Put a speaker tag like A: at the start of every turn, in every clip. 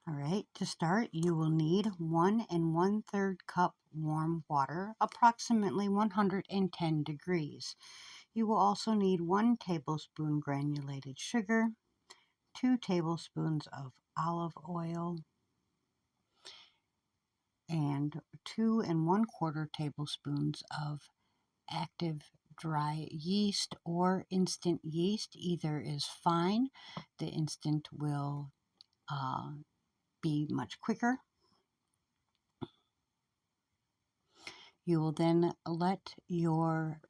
A: All right, to start, you will need 1 1/3 cup warm water, approximately 110 degrees. You will also need 1 tablespoon granulated sugar, 2 tablespoons of olive oil, and 2 1/4 tablespoons of active dry yeast or instant yeast. Either is fine. The instant will be much quicker. You will then let your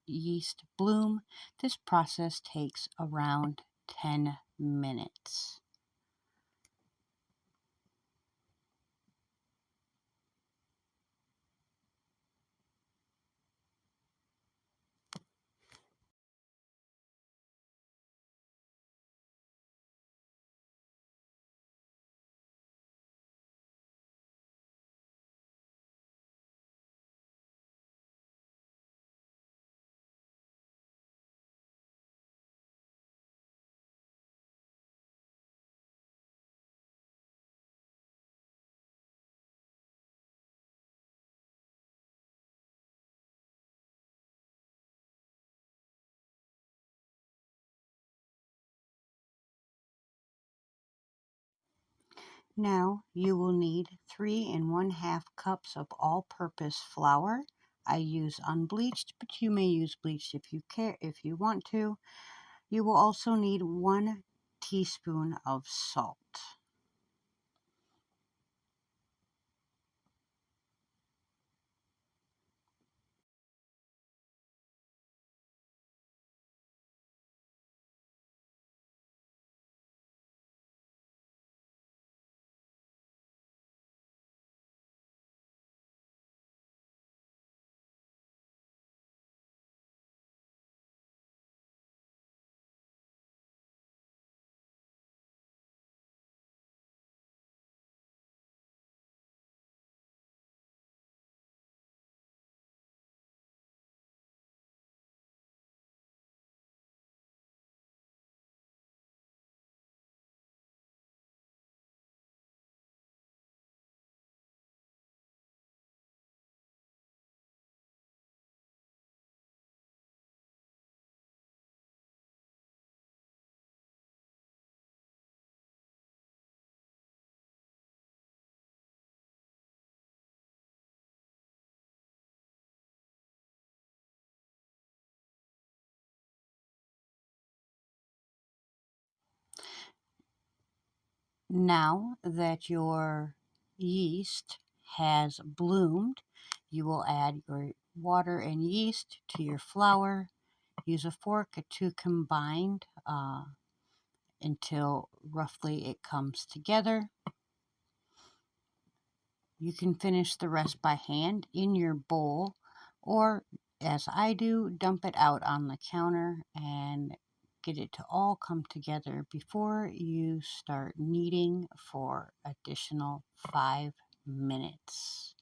A: yeast bloom. This process takes around 10 minutes. Now you will need 3 1/2 cups of all-purpose flour. I use unbleached, but you may use bleached if you want to. You will also need 1 teaspoon of salt. Now that your yeast has bloomed, you will add your water and yeast to your flour. Use a fork to combine until roughly it comes together. You can finish the rest by hand in your bowl, or as I do, dump it out on the counter and get it to all come together before you start kneading for additional 5 minutes.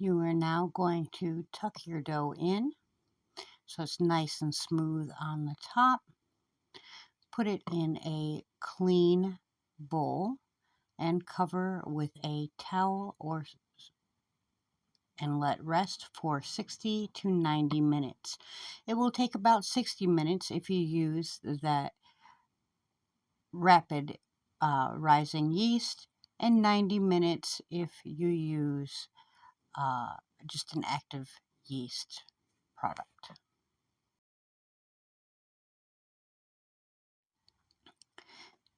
A: You are now going to tuck your dough in so it's nice and smooth on the top. Put it in a clean bowl and cover with a towel and let rest for 60 to 90 minutes. It will take about 60 minutes if you use that rapid rising yeast, and 90 minutes if you use just an active yeast product.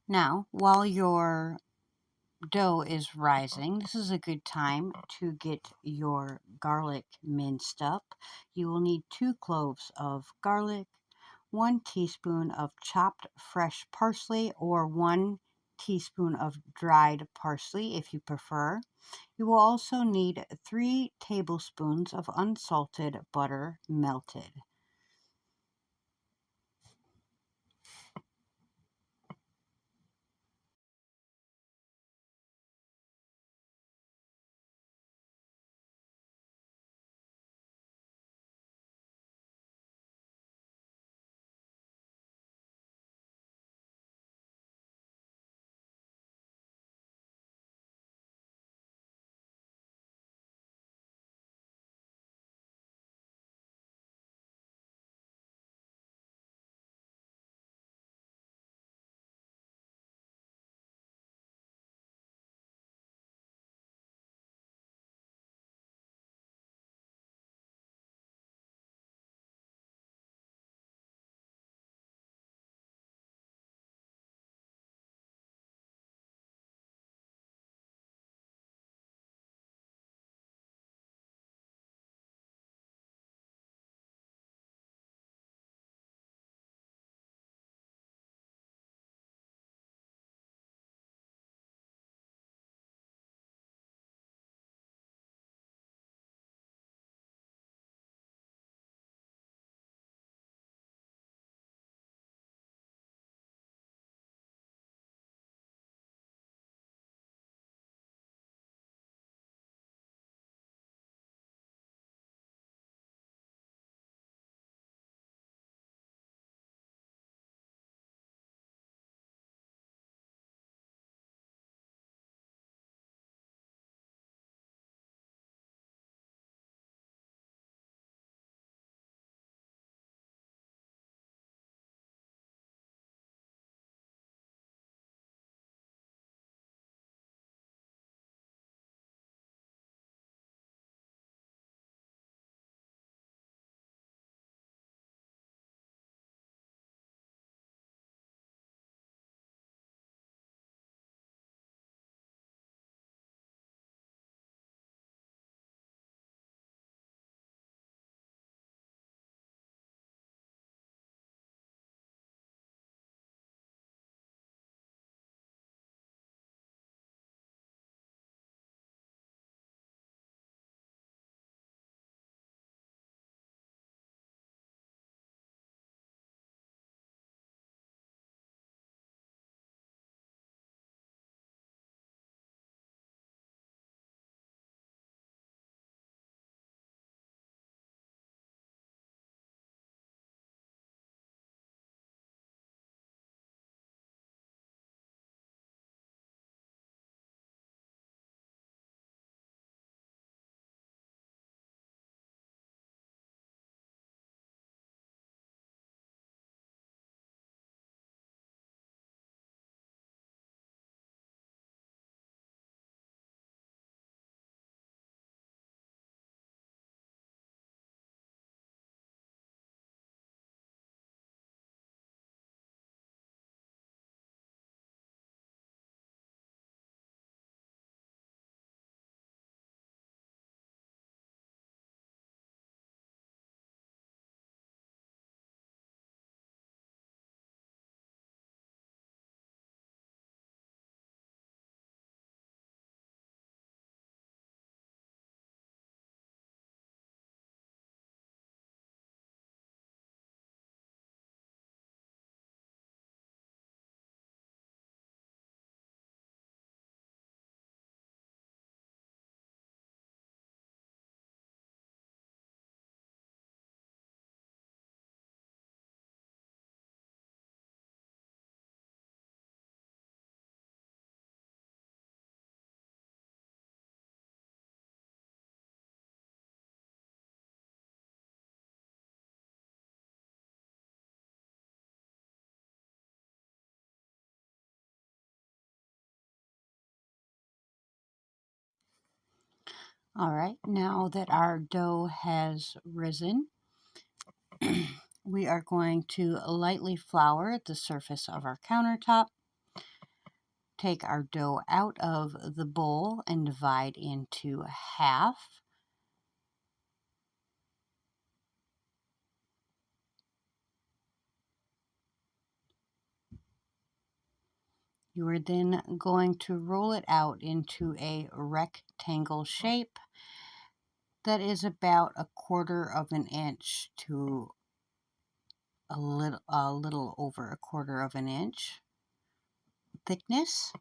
A: Now, while your dough is rising, this is a good time to get your garlic minced up. You will need 2 cloves of garlic, 1 teaspoon of chopped fresh parsley, or 1 teaspoon of dried parsley if you prefer. You will also need 3 tablespoons of unsalted butter melted. All right, now that our dough has risen, we are going to lightly flour the surface of our countertop. Take our dough out of the bowl and divide into half. You are then going to roll it out into a rectangle shape that is about 1/4 of an inch to a little over 1/4 of an inch thickness.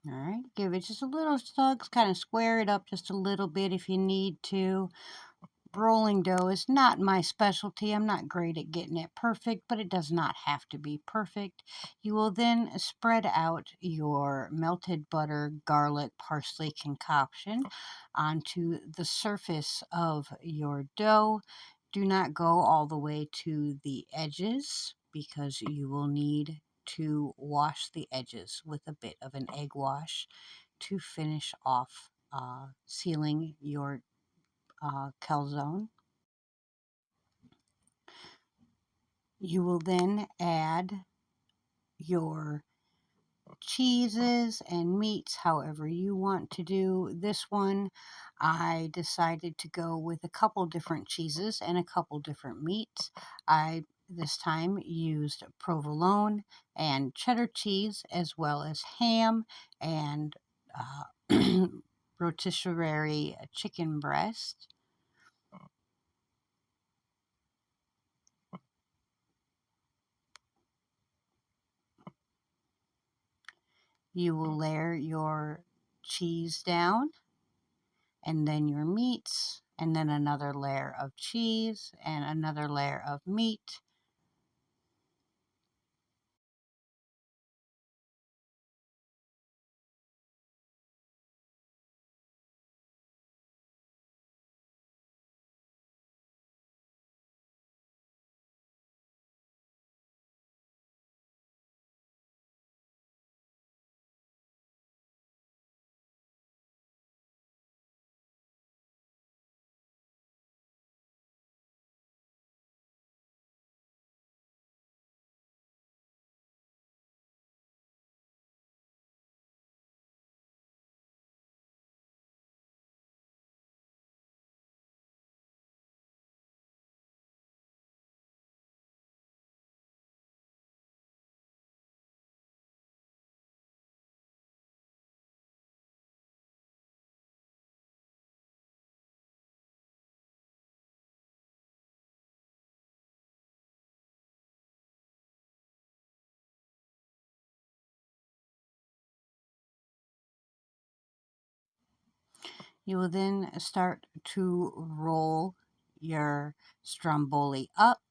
A: All right, give it just a little tug, kind of square it up just a little bit if you need to. Rolling dough is not my specialty. I'm not great at getting it perfect, but it does not have to be perfect. You will then spread out your melted butter, garlic, parsley concoction onto the surface of your dough. Do not go all the way to the edges because you will need to wash the edges with a bit of an egg wash to finish off sealing your calzone. You will then add your cheeses and meats however you want to do this one. I decided to go with a couple different cheeses and a couple different meats. I this time used provolone and cheddar cheese as well as ham and rotisserie chicken breast. You will layer your cheese down and then your meats, and then another layer of cheese and another layer of meat. You will then start to roll your stromboli up.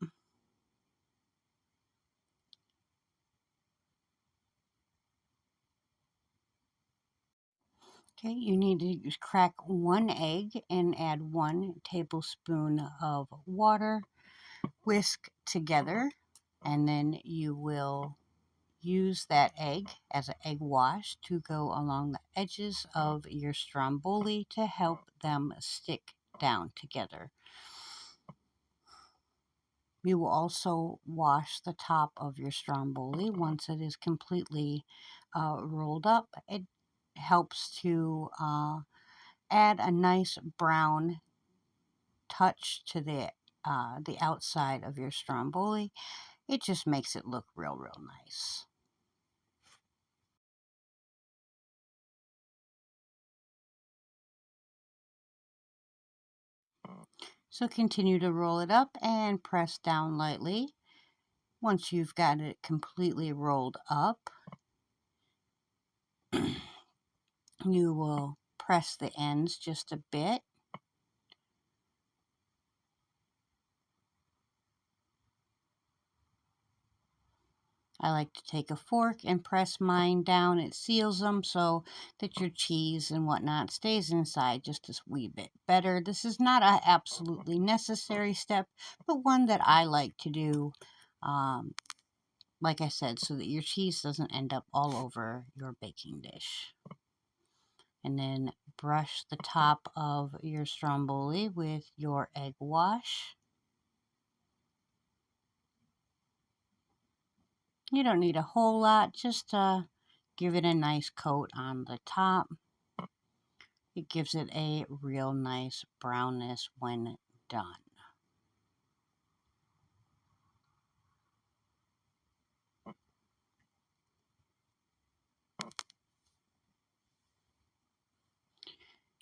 A: Okay, you need to crack 1 egg and add 1 tablespoon of water. Whisk together, and then you will use that egg as an egg wash to go along the edges of your stromboli to help them stick down together. You will also wash the top of your stromboli once it is completely rolled up. helps to add a nice brown touch to the outside of your stromboli. It just makes it look real nice. So continue to roll it up and press down lightly. Once you've got it completely rolled up, you will press the ends just a bit. I like to take a fork and press mine down. It seals them so that your cheese and whatnot stays inside just a wee bit better. This is not an absolutely necessary step, but one that I like to do, like I said, so that your cheese doesn't end up all over your baking dish. And then brush the top of your stromboli with your egg wash. You don't need a whole lot, just give it a nice coat on the top. It gives it a real nice brownness when done.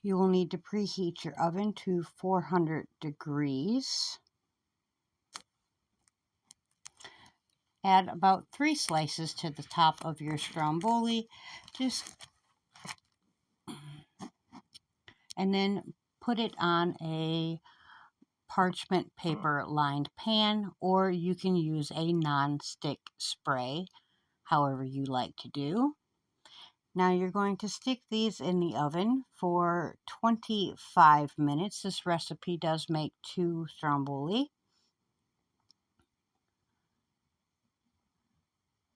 A: You will need to preheat your oven to 400 degrees. Add about 3 slices to the top of your stromboli. And then put it on a parchment paper lined pan, or you can use a non-stick spray, however you like to do. Now you're going to stick these in the oven for 25 minutes. This recipe does make 2 stromboli.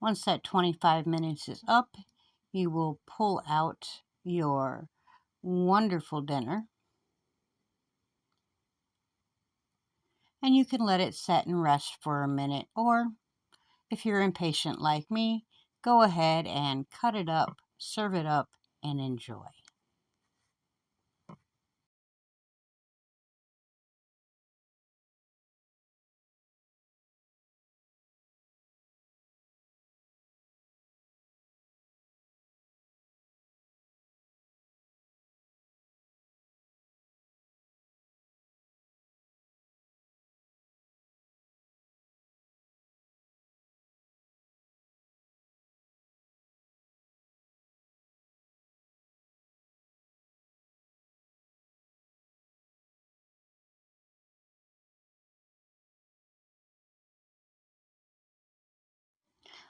A: Once that 25 minutes is up, you will pull out your wonderful dinner, and you can let it set and rest for a minute, or if you're impatient like me, go ahead and cut it up, serve it up, and enjoy.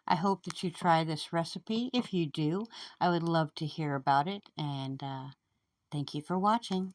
A: I hope that you try this recipe. If you do, I would love to hear about it, and thank you for watching.